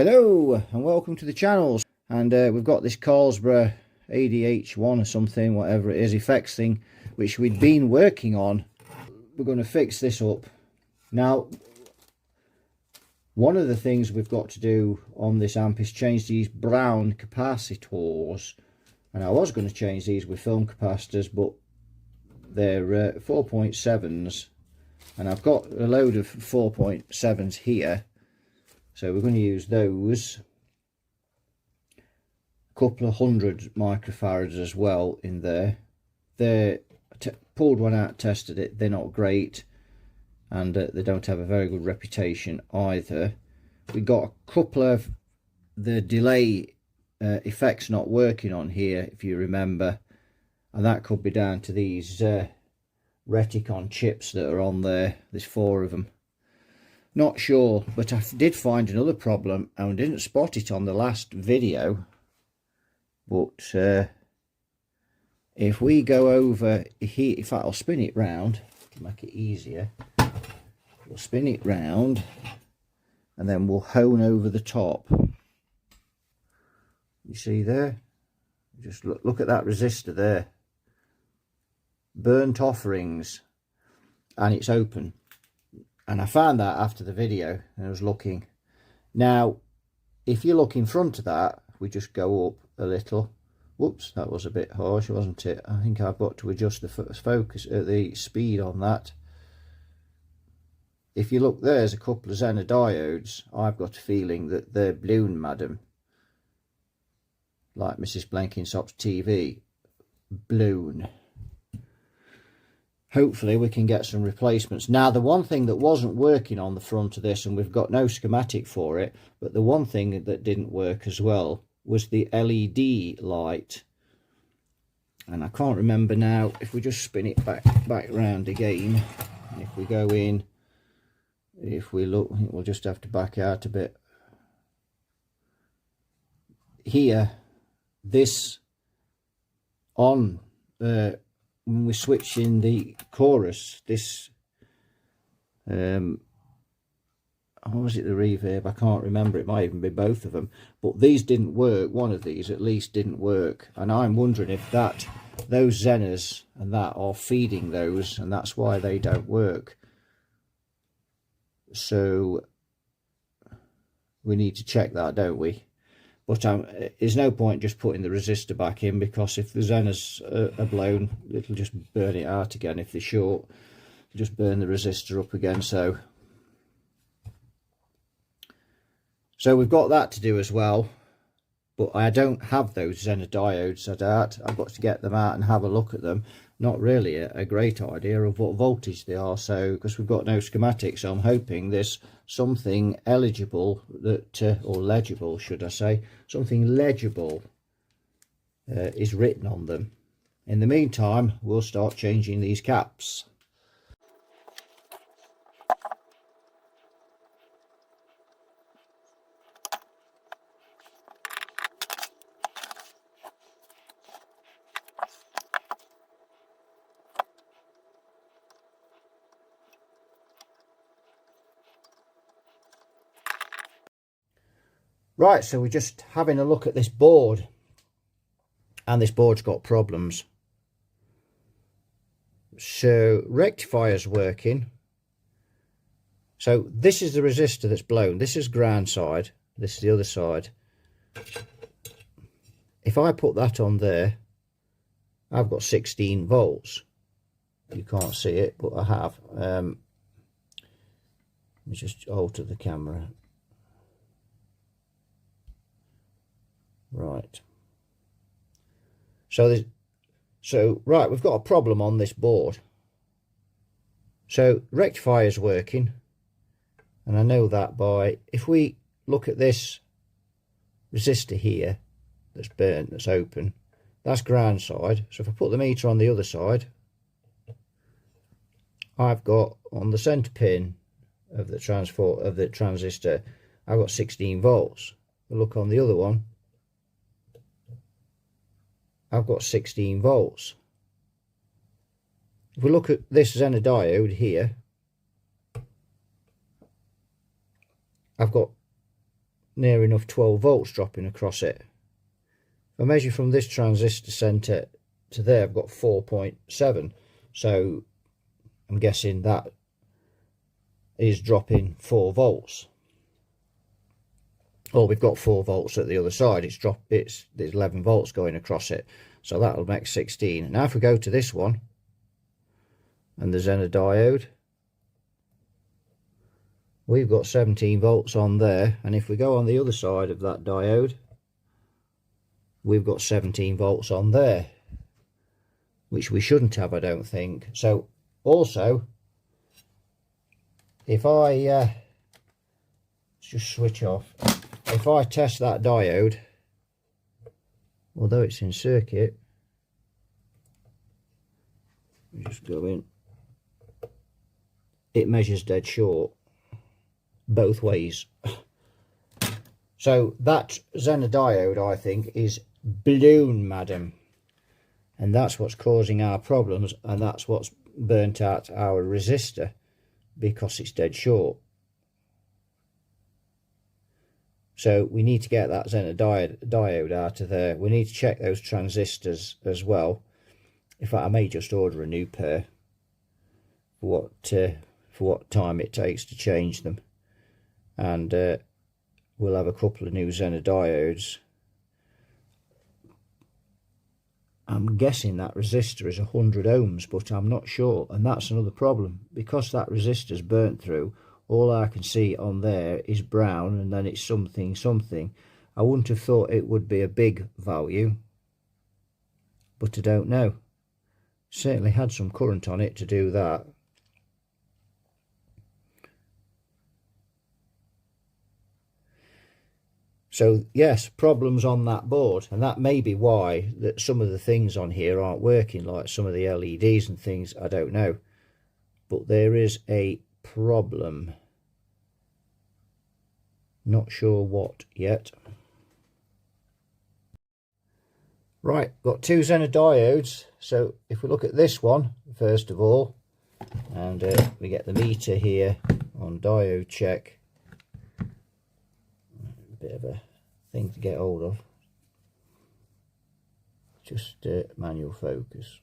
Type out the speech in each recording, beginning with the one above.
Hello and welcome to the channels. And we've got this Carlsbro ADR1 or something, whatever it is, effects thing, which we'd been working on. We're going to fix this up. Now, one of the things we've got to do on this amp is change these brown capacitors. And I was going to change these with film capacitors, but they're 4.7s. And I've got a load of 4.7s here. So we're going to use those. A couple of 100 microfarads as well in there. They're pulled one out, tested it. They're not great, and they don't have a very good reputation either. We got a couple of the delay effects not working on here, if you remember, and that could be down to these Reticon chips that are on there. There's 4 of them. Not sure, but I did find another problem and didn't spot it on the last video. But if we go over here, in fact I'll spin it round to make it easier. We'll spin it round and then we'll hone over the top. You see there? Just look at that resistor there. Burnt offerings, and it's open. And I found that after the video, and I was looking. Now, if you look in front of that, we just go up a little. Whoops, that was a bit harsh, wasn't it? I think I've got to adjust the focus, the speed on that. If you look, there's a couple of Zener diodes. I've got a feeling that they're blown, madam. Like Mrs. Blenkinsop's TV. Blown. Hopefully we can get some replacements. Now, the one thing that wasn't working on the front of this, and we've got no schematic for it, but the one thing that didn't work as well was the LED light. And I can't remember now, if we just spin it back round again, and if we go in, if we look, I think we'll just have to back out a bit. Here, this on when we switch in the chorus, this what was it, the reverb? I can't remember, it might even be both of them, but these didn't work. One of these at least didn't work, and I'm wondering if those Zeners and that are feeding those, and that's why they don't work. So we need to check that, don't we? But there's no point just putting the resistor back in, because if the Zeners are blown, it'll just burn it out again. If they're short, it'll just burn the resistor up again. So we've got that to do as well. But I don't have those Zener diodes. I've got to get them out and have a look at them. Not really a great idea of what voltage they are, so because we've got no schematics, so I'm hoping there's something eligible that or legible, should I say, something legible is written on them. In the meantime, we'll start changing these caps. Right, so we're just having a look at this board, and this board's got problems. So rectifier's working. So this is the resistor that's blown. This is ground side. This is the other side. If I put that on there, I've got 16 volts. You can't see it, but I have. Let me just alter the camera. Right. So right, we've got a problem on this board. So rectifier is working, and I know that by, if we look at this resistor here that's burnt, that's open, that's ground side. So if I put the meter on the other side, I've got on the center pin of the transistor, I've got 16 volts. We look on the other one, I've got 16 volts. If we look at this Zener diode here, I've got near enough 12 volts dropping across it. If I measure from this transistor centre to there, I've got 4.7, so I'm guessing that is dropping 4 volts. Or we've got 4 volts at the other side, there's 11 volts going across it, so that'll make 16. Now if we go to this one and the Zener diode, we've got 17 volts on there, and if we go on the other side of that diode, we've got 17 volts on there, which we shouldn't have, I don't think. So also, if I let's just switch off, if I test that diode, although it's in circuit, just go in, it measures dead short both ways. So that Zener diode, I think, is blown, madam, and that's what's causing our problems, and that's what's burnt out our resistor, because it's dead short. So we need to get that Zener diode out of there. We need to check those transistors as well. In fact, I may just order a new pair for what time it takes to change them, and we'll have a couple of new Zener diodes. I'm guessing that resistor is 100 ohms, but I'm not sure, and that's another problem. Because that resistor's burnt through, all I can see on there is brown, and then it's something something. I wouldn't have thought it would be a big value, but I don't know. Certainly had some current on it to do that. So yes, problems on that board, and that may be why that some of the things on here aren't working, like some of the LEDs and things, I don't know. But there is a problem. Not sure what yet. Right, got two Zener diodes. So if we look at this one first of all, and we get the meter here on diode check. Bit of a thing to get hold of. Just manual focus.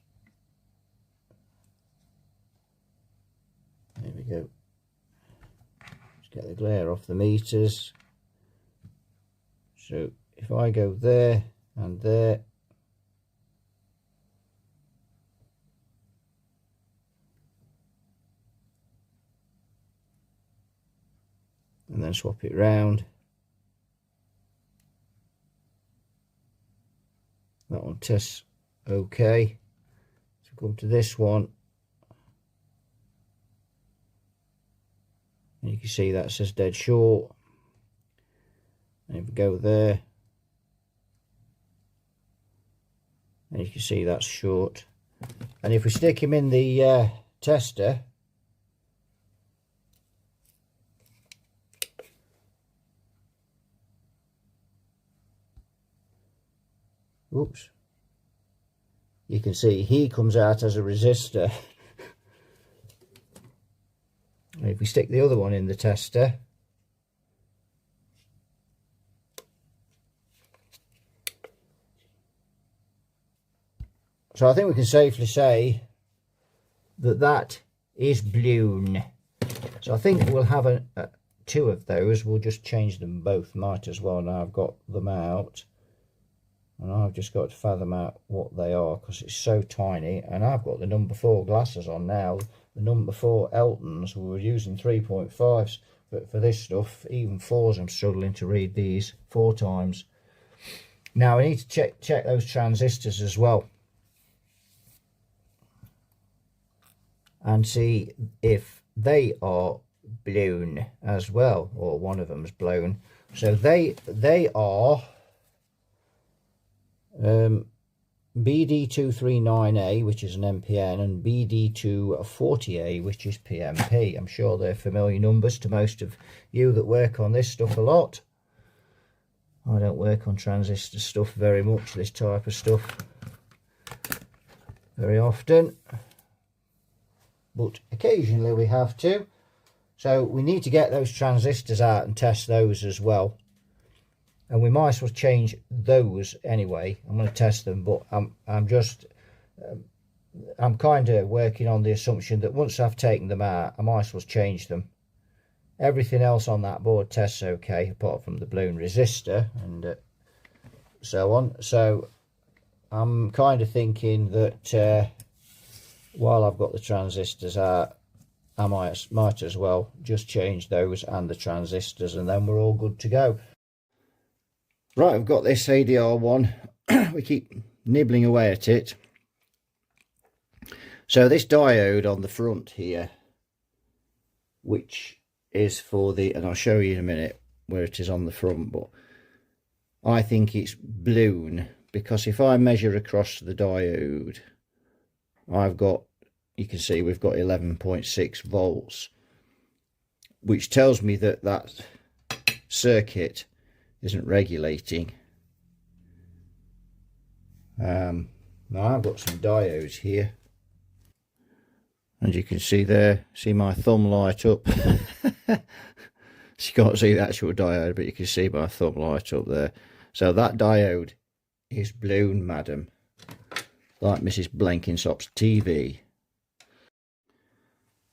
There we go. Just get the glare off the meters. So if I go there and there, and then swap it round, that one tests okay. So come to this one, and you can see that says dead short. And if we go there, and you can see that's short. And if we stick him in the tester, oops, you can see he comes out as a resistor. And if we stick the other one in the tester, so I think we can safely say that that is blown. So I think we'll have two of those. We'll just change them both, might as well. Now I've got them out. And I've just got to fathom out what they are, because it's so tiny. And I've got the number 4 glasses on now. The number 4 Eltons. We were using 3.5s for this stuff. Even 4s, I'm struggling to read these 4 times. Now I need to check those transistors as well, and see if they are blown as well, or one of them's blown. So they are BD239A, which is an NPN, and BD240A, which is PMP. I'm sure they're familiar numbers to most of you that work on this stuff a lot. I don't work on transistor stuff very much, this type of stuff, very often, but occasionally we have to. So we need to get those transistors out and test those as well. and we might as well change those anyway. I'm going to test them, but I'm kind of working on the assumption that once I've taken them out, I might as well change them. Everything else on that board tests okay, apart from the balloon resistor and so on. So I'm kind of thinking that while I've got the transistors out, I might as well just change those and the transistors, and then we're all good to go. Right, I've got this ADR1. We keep nibbling away at it. So this diode on the front here, which is for the, and I'll show you in a minute where it is on the front, but I think it's blown, because if I measure across the diode, I've got, you can see we've got 11.6 volts, which tells me that that circuit isn't regulating. Now I've got some diodes here, and you can see there, see my thumb light up. You can't see the actual diode, but you can see my thumb light up there. So that diode is blown, madam, like Mrs. Blenkinsop's TV.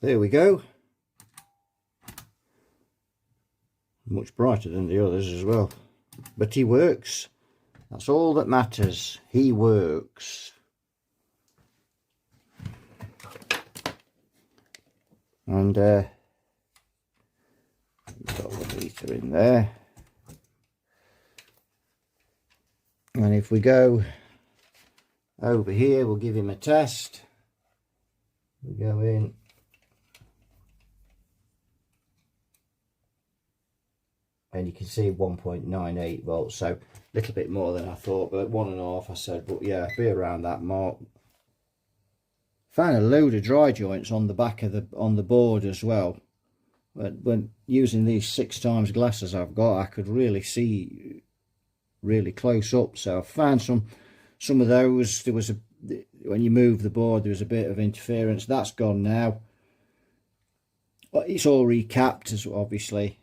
There we go. Much brighter than the others as well, but he works. That's all that matters. He works. And we've got the meter in there. And if we go over here, we'll give him a test. We go in. And you can see 1.98 volts, so a little bit more than I thought, but 1.5 I said, but yeah, be around that mark. Found a load of dry joints on the back of the board as well. But when using these 6x glasses I've got, I could really see really close up. So I found some of those. There was when you move the board, there was a bit of interference. That's gone now. But it's all recapped, as obviously.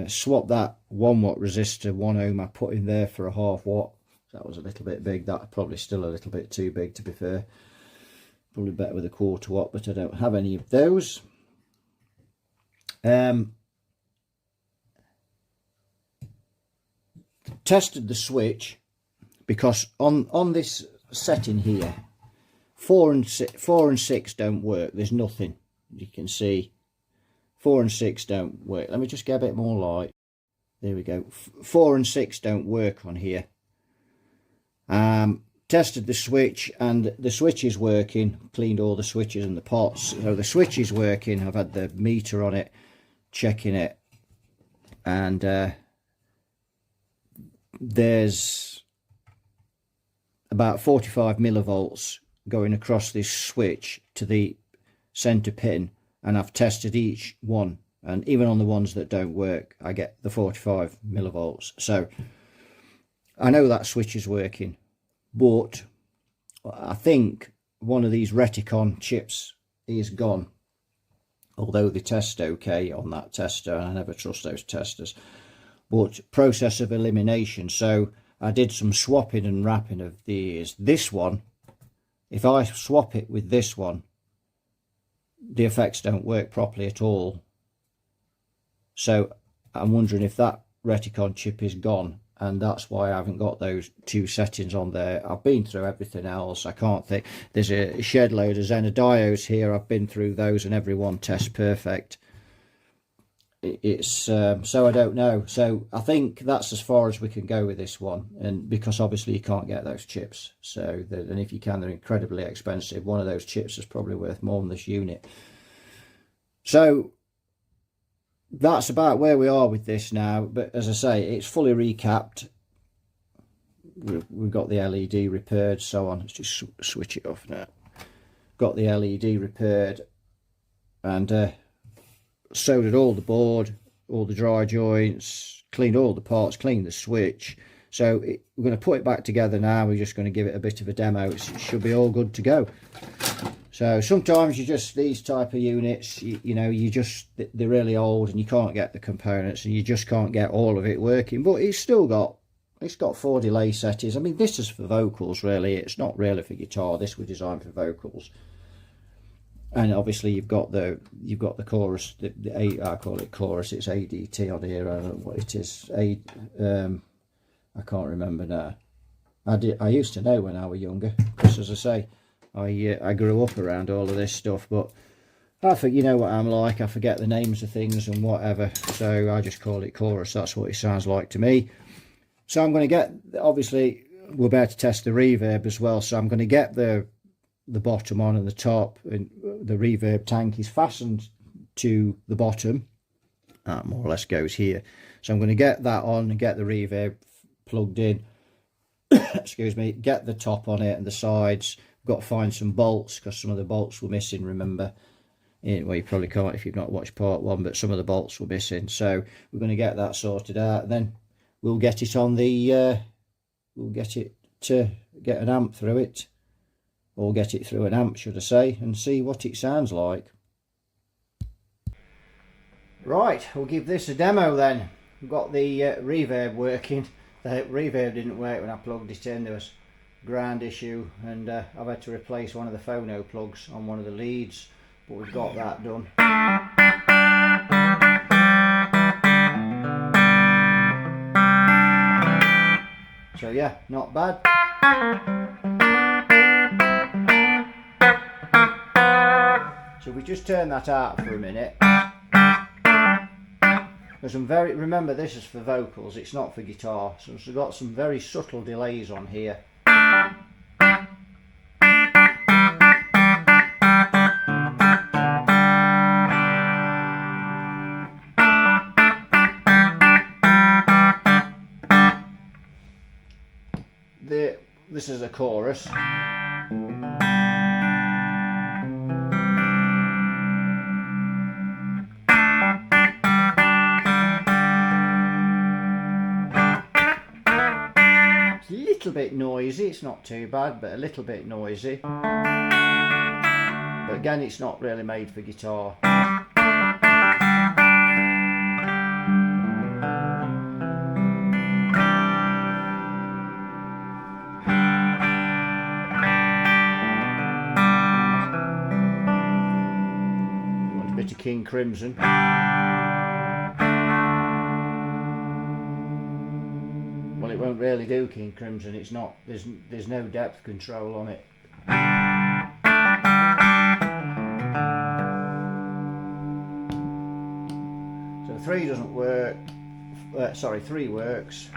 Swap that 1 watt resistor, 1 ohm I put in there for a 0.5 watt. That was a little bit big. That's probably still a little bit too big, to be fair. Probably better with a 1/4 watt, but I don't have any of those. Tested the switch, because on this setting here, 4 and 6 don't work. There's nothing. You can see 4 and 6 don't work. Let me just get a bit more light. There we go. 4 and 6 don't work on here. Tested the switch, and the switch is working. Cleaned all the switches and the pots, so the switch is working. I've had the meter on it, checking it, and there's about 45 millivolts going across this switch to the center pin, and I've tested each one, and even on the ones that don't work, I get the 45 millivolts. So I know that switch is working, but I think one of these Reticon chips is gone, although they test okay on that tester, and I never trust those testers. But process of elimination, so I did some swapping and wrapping of these. This one, if I swap it with this one, the effects don't work properly at all. So I'm wondering if that Reticon chip is gone, and that's why I haven't got those 2 settings on there. I've been through everything else. I can't think. There's a shed load of Zener diodes here. I've been through those, and every one tests perfect. It's so I don't know. So I think that's as far as we can go with this one, and because obviously you can't get those chips. So and if you can, they're incredibly expensive. One of those chips is probably worth more than this unit. So that's about where we are with this now. But as I say, it's fully recapped. We've got the LED repaired, so on. Let's just switch it off now. Got the LED repaired, and soldered all the board, all the dry joints, cleaned all the parts, cleaned the switch. So we're going to put it back together now. We're just going to give it a bit of a demo. It should be all good to go. So sometimes you just, these type of units, you know, they're really old and you can't get the components and you just can't get all of it working. But it's got 4 delay settings. I mean, this is for vocals really. It's not really for guitar. This was designed for vocals. And obviously you've got the chorus. I call it chorus. It's ADT on here. I don't know what it is. I can't remember now. I used to know when I was younger, because as I say, I grew up around all of this stuff, but I think, you know what I'm like, I forget the names of things and whatever, so I just call it chorus. That's what it sounds like to me. So I'm going to get, obviously we're about to test the reverb as well, so I'm going to get the bottom on and the top, and the reverb tank is fastened to the bottom. That more or less goes here. So I'm going to get that on and get the reverb plugged in. Excuse me, get the top on it and the sides. Got to find some bolts, because some of the bolts were missing, remember. Well, you probably can't if you've not watched part 1, but some of the bolts were missing, so we're going to get that sorted out, and then we'll get it on the we'll get it to get an amp through it, or get it through an amp should I say, and see what it sounds like. Right, we'll give this a demo then. We've got the reverb working. The reverb didn't work when I plugged it in. There was ground issue, and I've had to replace one of the phono plugs on one of the leads, but we've got that done. So yeah, not bad. So we just turn that out for a minute, because remember this is for vocals, it's not for guitar, so we've got some very subtle delays on here. This is a chorus. It's a little bit noisy, it's not too bad, but a little bit noisy. But again, it's not really made for guitar. King Crimson. Well, it won't really do King Crimson. It's not. There's no depth control on it. So 3 doesn't work. Sorry, 3 works.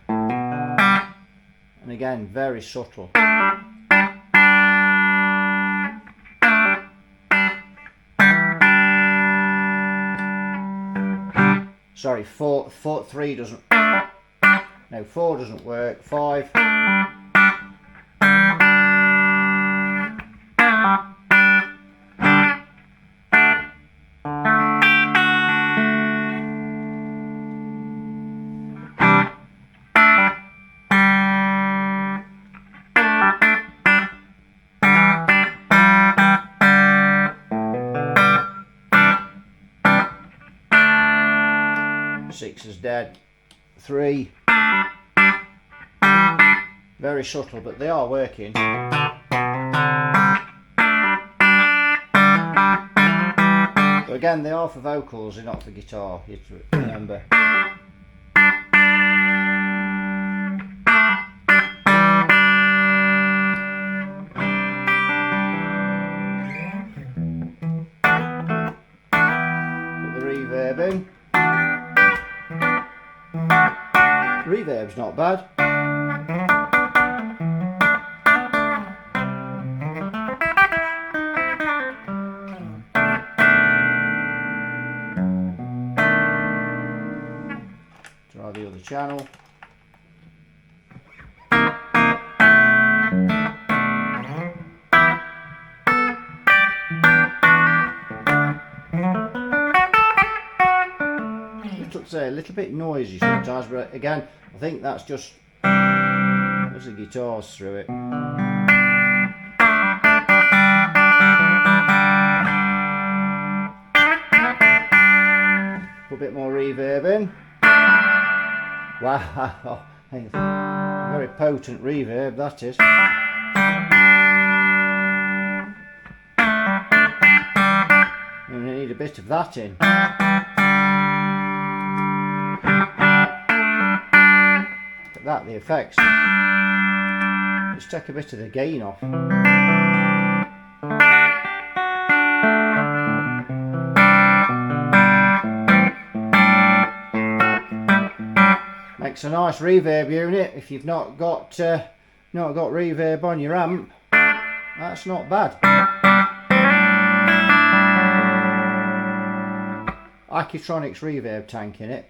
And again, very subtle. Sorry, 3 doesn't. No, 4 doesn't work. 5. 6 is dead. 3. Very subtle, but they are working. But again, they are for vocals, they're not for guitar, you have to remember. Put the reverb in. Reverb's not bad. Try the other channel. A little bit noisy sometimes, but again, I think that's just, there's the guitars through it. Put a bit more reverb in. Wow, very potent reverb that is. And I need a bit of that in. Look at that, the effects. Let's take a bit of the gain off. Makes a nice reverb unit. If you've not got reverb on your amp, that's not bad. Accutronics reverb tank in it.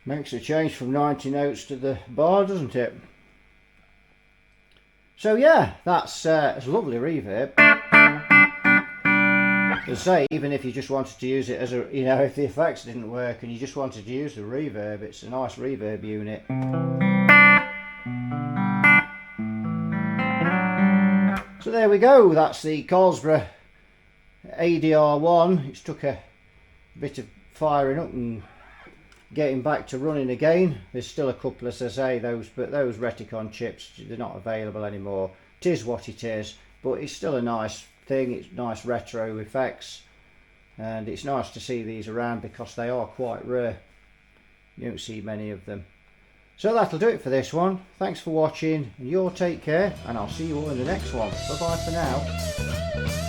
Makes a change from 90 notes to the bar, doesn't it? So yeah, it's a lovely reverb. As I say, even if you just wanted to use it as a, if the effects didn't work and you just wanted to use the reverb, it's a nice reverb unit. So there we go, that's the Carlsbro ADR1. It's took a bit of firing up and getting back to running again. There's still a couple, as I say, those Reticon chips, they're not available anymore. It is what it is, but it's still a nice thing. It's nice retro effects, and it's nice to see these around because they are quite rare. You don't see many of them. So that'll do it for this one. Thanks for watching, and you all take care, and I'll see you all in the next one. Bye bye for now.